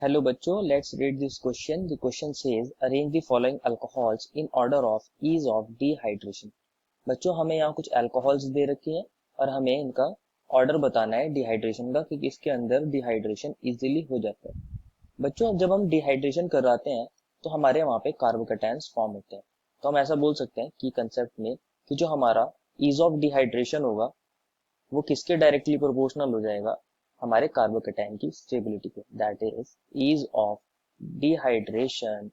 Hello बच्चों, let's read this question. The question says arrange the following alcohols in order of ease of dehydration. बच्चों हमें यहाँ कुछ alcohols दे रखे हैं और हमें इनका ऑर्डर बताना है डिहाइड्रेशन का कि इसके अंदर डिहाइड्रेशन इजीली हो जाता है। बच्चों जब हम डिहाइड्रेशन कराते हैं तो हमारे वहाँ पे कार्बोकेटायंस फॉर्म होते हैं। तो हम ऐसा बोल सकते हैं कि कंसेप्ट में कि जो हमारा ईज ऑफ डिहाइड्रेशन होगा वो किसके डायरेक्टली प्रोपोर्शनल हो जाएगा, हमारे कार्बोकेटाइन की स्टेबिलिटी पे। That is ease of dehydration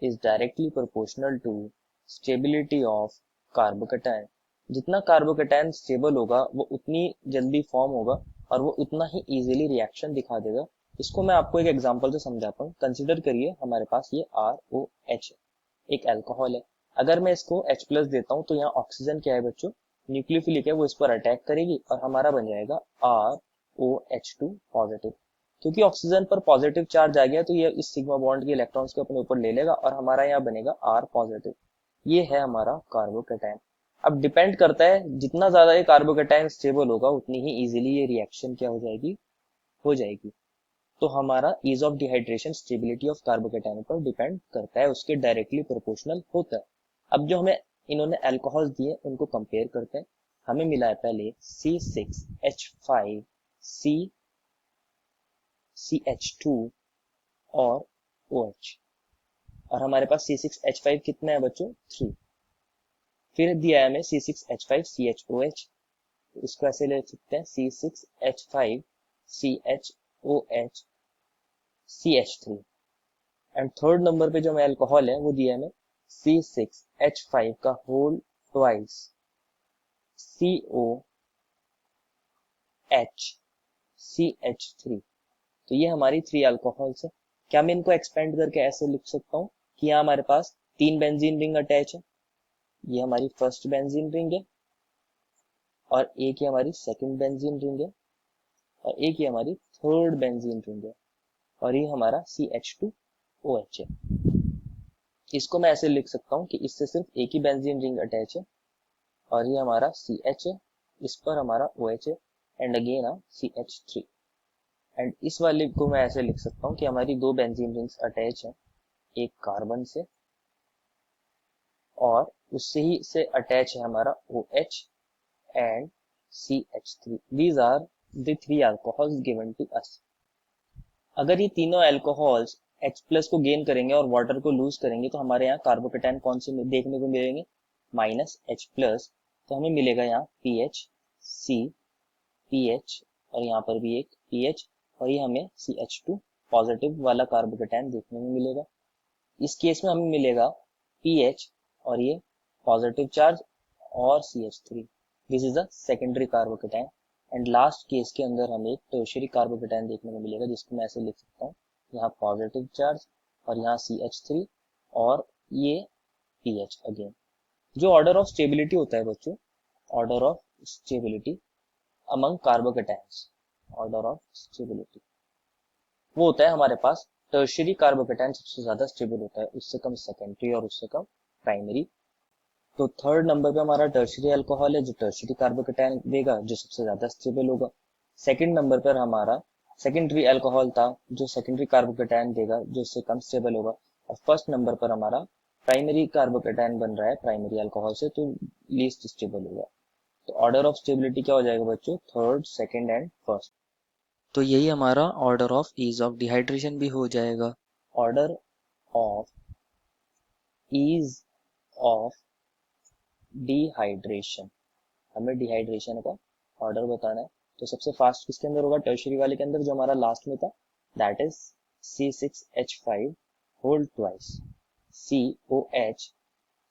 is directly proportional to stability of carbocation. जितना कार्बोकेटाइन स्टेबल होगा वो उतनी जल्दी फॉर्म होगा और वो उतना ही इजीली रिएक्शन दिखा देगा। इसको मैं आपको एक एग्जांपल से समझाता हूँ। कंसिडर करिए हमारे पास ये ROH एक अल्कोहल है। अगर मैं इसको H+ देता हूँ तो यहाँ ऑक्सीजन क्या है बच्चों, न्यूक्लियोफिलिक है, वो इस पर अटैक करेगी और हमारा बन जाएगा ROH2 पॉजिटिव। क्योंकि ऑक्सीजन पर पॉजिटिव चार्ज आ गया तो ये इस सिग्मा बॉन्ड के इलेक्ट्रॉन्स को अपने ऊपर ले लेगा और हमारा यहाँ बनेगा R पॉजिटिव। ये है हमारा कार्बोकेटाइन। अब डिपेंड करता है जितना ज्यादा ये कार्बोकेटाइन स्टेबल होगा उतनी ही इजीली ये रिएक्शन क्या हो जाएगी। तो हमारा ease of dehydration stability of carbocation पर डिपेंड करता है, उसके डायरेक्टली प्रोपोर्शनल होता है। अब जो हमें इन्होंने अल्कोहल दिए उनको कंपेयर करते हैं। हमें मिला है पहले C6H5 CH2 और OH, और हमारे पास C6H5 कितना है बच्चों, 3। फिर दिया है हमें C6H5 CHOH, इसको ऐसे ले सकते हैं C6H5 CHOH CH3। And third number पे जो हमें अल्कोहल है वो दिया है हमें C6H5 का होल ट्वाइस COH CH3। तो ये हमारी 3 अल्कोहल्स है। क्या मैं इनको एक्सपेंड करके ऐसे लिख सकता हूँ कि यहाँ हमारे पास 3 बेंजीन रिंग अटैच है, ये हमारी फर्स्ट बेंजीन रिंग है और एक ही हमारी सेकंड बेंजीन रिंग है और एक ही हमारी थर्ड बेंजीन रिंग है और ये हमारा CH2OH है। इसको मैं ऐसे लिख सकता हूँ कि इससे सिर्फ एक ही बेंजीन रिंग अटैच है और ये हमारा CH है, इस पर हमारा OH है एंड अगेन CH3। एंड इस वाले को मैं ऐसे लिख सकता हूँ कि हमारी 2 बेंजीन रिंग्स अटैच हैं, एक कार्बन से और उससे ही से अटैच है हमारा OH and CH3। These are the 3 alcohols given to us। अगर ये तीनों अल्कोहल्स H+ को गेन करेंगे और वाटर को लूज करेंगे तो हमारे यहाँ कार्बोकेटाइन कौन से देखने को मिलेंगे, -H+। तो हमें मिलेगा यहाँ PH C PH और यहाँ पर भी एक PH और ये हमें CH2 पॉजिटिव वाला कार्बोकेटाइन देखने में मिलेगा। इस केस में हमें मिलेगा PH और ये पॉजिटिव चार्ज और CH3। This is a secondary carbocation. And last case के अंदर हमें एक टर्शियरी कार्बोकेटाइन देखने को मिलेगा जिसको मैं ऐसे लिख सकता हूँ, यहाँ पॉजिटिव चार्ज और यहाँ CH3 और ये PH अगेन। जो ऑर्डर ऑफ स्टेबिलिटी होता है बच्चों, order of stability among carbocations, order of stability वो होता है हमारे पास टर्शियरी कार्बोकेटाइन सबसे ज्यादा स्टेबल होता है, उससे कम सेकेंडरी और उससे कम प्राइमरी। तो थर्ड नंबर पे हमारा टर्शियरी अल्कोहल है जो टर्शियरी कार्बोकेटाइन देगा जो सबसे ज्यादा स्टेबल होगा। सेकंड नंबर पर हमारा सेकेंडरी अल्कोहल था जो सेकेंडरी कार्बोकेटाइन देगा जो उससे कम स्टेबल होगा। और फर्स्ट नंबर पर हमारा प्राइमरी कार्बोकेटाइन बन रहा है प्राइमरी अल्कोहल से तो लीस्ट स्टेबल होगा। तो ऑर्डर ऑफ स्टेबिलिटी क्या हो जाएगा बच्चों, थर्ड सेकेंड एंड फर्स्ट। तो यही हमारा order of ease of dehydration भी हो जाएगा। Order of ease of dehydration, हमें डिहाइड्रेशन का ऑर्डर बताना है। तो सबसे फास्ट किसके अंदर होगा, टर्शियरी वाले के अंदर जो हमारा लास्ट में था, that is C6H5 whole twice COH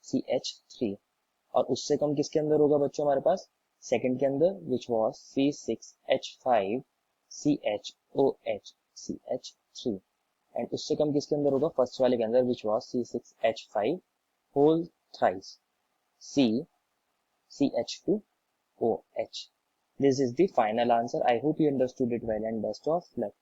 CH3। और उससे कम किसके अंदर होगा बच्चों हमारे पास, सेकंड के अंदर which was C6H5 CHOH CH3। And उससे कम किसके अंदर होगा, फर्स्ट वाले के अंदर which was C6H5 whole thrice CH2OH। This is the final answer. I hope you understood it well and best of luck.